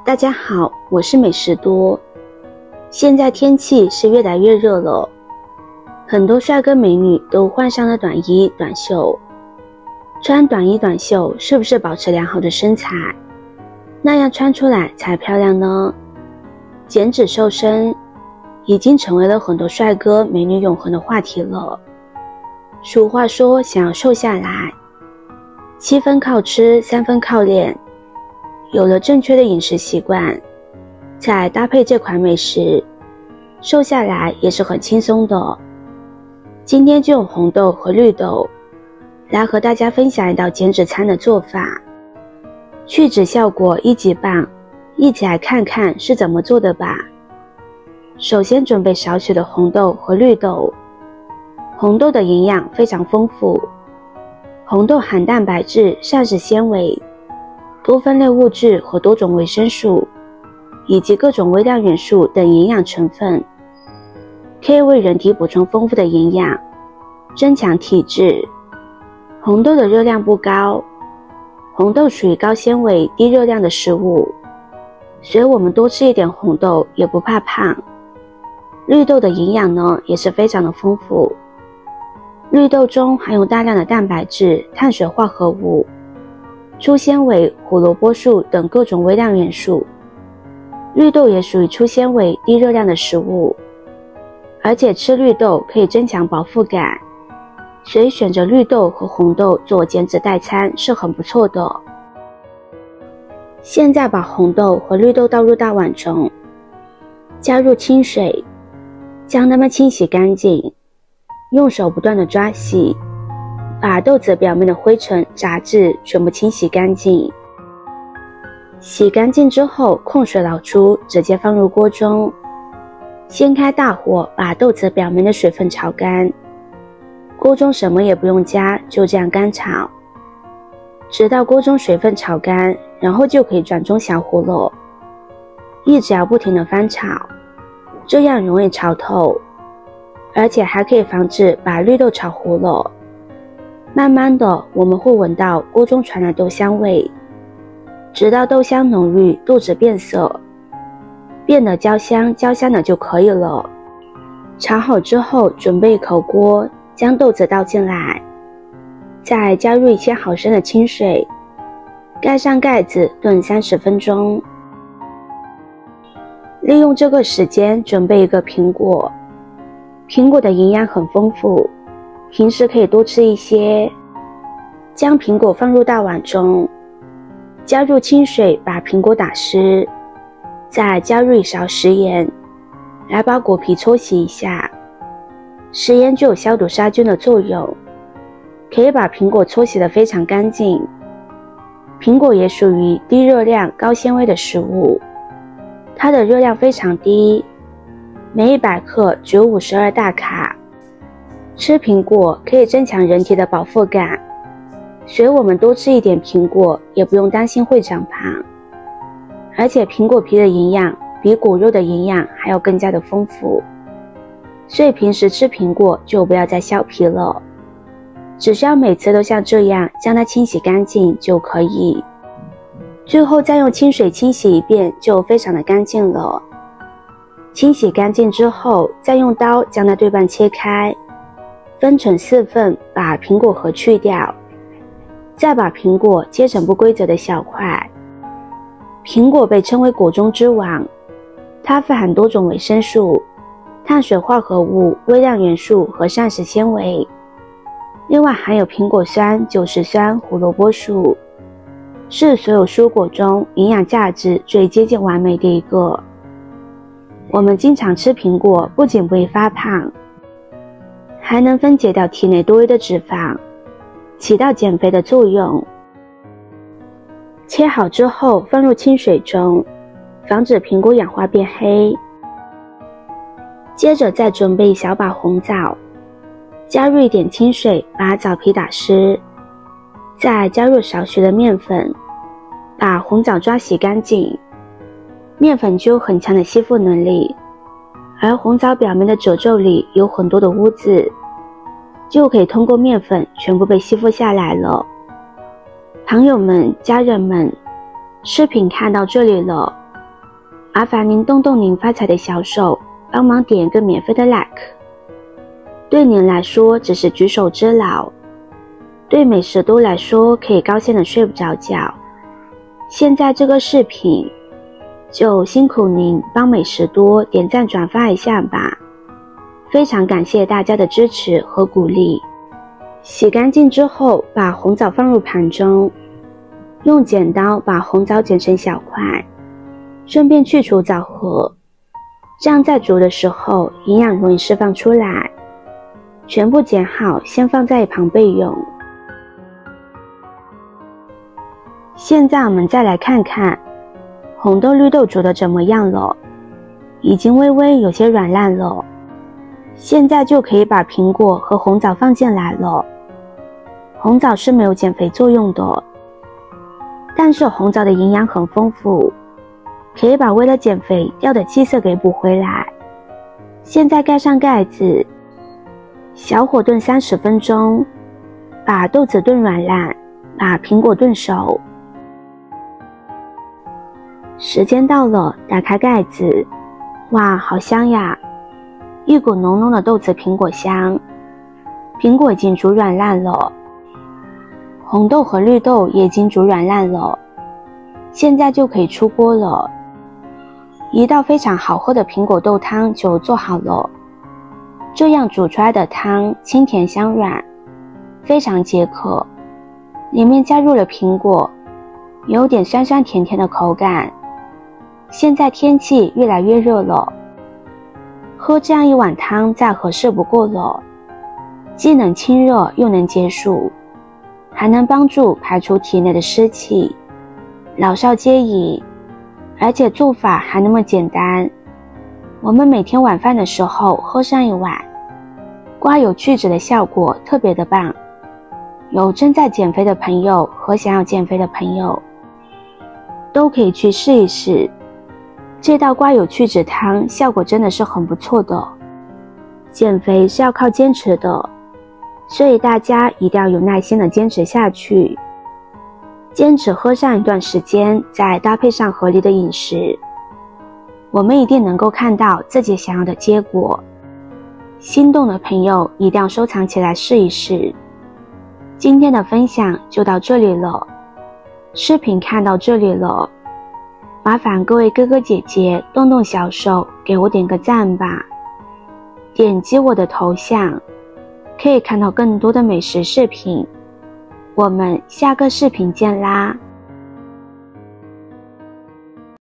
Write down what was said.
大家好，我是美食多。现在天气是越来越热了，很多帅哥美女都换上了短衣短袖。穿短衣短袖是不是保持良好的身材？那样穿出来才漂亮呢？减脂瘦身已经成为了很多帅哥美女永恒的话题了。俗话说，想要瘦下来，7分靠吃，3分靠练。有了正确的饮食习惯，再搭配这款美食，瘦下来也是很轻松的。今天就用红豆和绿豆来和大家分享一道减脂餐的做法，去脂效果1级棒，一起来看看是怎么做的吧。首先准备少许的红豆和绿豆。红豆的营养非常丰富，红豆含蛋白质、膳食纤维、多酚类物质和多种维生素，以及各种微量元素等营养成分，可以为人体补充丰富的营养，增强体质。红豆的热量不高，红豆属于高纤维、低热量的食物，所以我们多吃一点红豆也不怕胖。绿豆的营养呢也是非常的丰富，绿豆中含有大量的蛋白质、碳水化合物、粗纤维、胡萝卜素等各种微量元素。绿豆也属于粗纤维、低热量的食物，而且吃绿豆可以增强饱腹感，所以选择绿豆和红豆做减脂代餐是很不错的。现在把红豆和绿豆倒入大碗中，加入清水，将它们清洗干净，用手不断的抓洗，把豆子表面的灰尘、杂质全部清洗干净。洗干净之后，控水捞出，直接放入锅中，先开大火，把豆子表面的水分炒干。锅中什么也不用加，就这样干炒，直到锅中水分炒干，然后就可以转中小火了，一直要不停的翻炒，这样容易炒透，而且还可以防止把绿豆炒糊了。慢慢的，我们会闻到锅中传来豆香味，直到豆香浓郁，豆子变色，变得焦香的就可以了。炒好之后，准备一口锅，将豆子倒进来，再加入1000毫升的清水，盖上盖子炖30分钟。利用这个时间准备一个苹果，苹果的营养很丰富，平时可以多吃一些。将苹果放入大碗中，加入清水把苹果打湿，再加入1勺食盐，来把果皮搓洗一下。食盐具有消毒杀菌的作用，可以把苹果搓洗得非常干净。苹果也属于低热量、高纤维的食物，它的热量非常低，每100克只有52大卡。吃苹果可以增强人体的饱腹感，所以我们多吃一点苹果也不用担心会长胖。而且苹果皮的营养比果肉的营养还要更加的丰富，所以平时吃苹果就不要再削皮了，只需要每次都像这样将它清洗干净就可以。最后再用清水清洗一遍就非常的干净了。清洗干净之后，再用刀将它对半切开，分成4份，把苹果核去掉，再把苹果切成不规则的小块。苹果被称为果中之王，它富含多种维生素、碳水化合物、微量元素和膳食纤维，另外含有苹果酸、酒石酸、胡萝卜素，是所有蔬果中营养价值最接近完美的一个。我们经常吃苹果，不仅不易发胖，还能分解掉体内多余的脂肪，起到减肥的作用。切好之后放入清水中，防止苹果氧化变黑。接着再准备1小把红枣，加入一点清水把枣皮打湿，再加入少许的面粉，把红枣抓洗干净。面粉具有很强的吸附能力，而红枣表面的褶皱里有很多的污渍，就可以通过面粉全部被吸附下来了。朋友们、家人们，视频看到这里了，麻烦您动动您发财的小手，帮忙点一个免费的 like。对您来说只是举手之劳，对美食多来说可以高兴的睡不着觉。现在这个视频就辛苦您帮美食多点赞转发一下吧，非常感谢大家的支持和鼓励。洗干净之后，把红枣放入盘中，用剪刀把红枣剪成小块，顺便去除枣核，这样在煮的时候营养容易释放出来。全部剪好，先放在一旁备用。现在我们再来看看红豆绿豆煮的怎么样了，已经微微有些软烂了。现在就可以把苹果和红枣放进来了。红枣是没有减肥作用的，但是红枣的营养很丰富，可以把为了减肥掉的气色给补回来。现在盖上盖子，小火炖30分钟，把豆子炖软烂，把苹果炖熟。时间到了，打开盖子，哇，好香呀！一股浓浓的豆子苹果香。苹果已经煮软烂了，红豆和绿豆也已经煮软烂了，现在就可以出锅了。一道非常好喝的苹果豆汤就做好了。这样煮出来的汤清甜香软，非常解渴。里面加入了苹果，有点酸酸甜甜的口感。现在天气越来越热了，喝这样一碗汤再合适不过了，既能清热又能解暑，还能帮助排除体内的湿气，老少皆宜，而且做法还那么简单。我们每天晚饭的时候喝上一碗，刮油去脂的效果特别的棒。有正在减肥的朋友和想要减肥的朋友都可以去试一试，这道刮油去脂汤效果真的是很不错的。减肥是要靠坚持的，所以大家一定要有耐心的坚持下去，坚持喝上一段时间，再搭配上合理的饮食，我们一定能够看到自己想要的结果。心动的朋友一定要收藏起来试一试。今天的分享就到这里了，视频看到这里了，麻烦各位哥哥姐姐动动小手给我点个赞吧，点击我的头像可以看到更多的美食视频。我们下个视频见啦！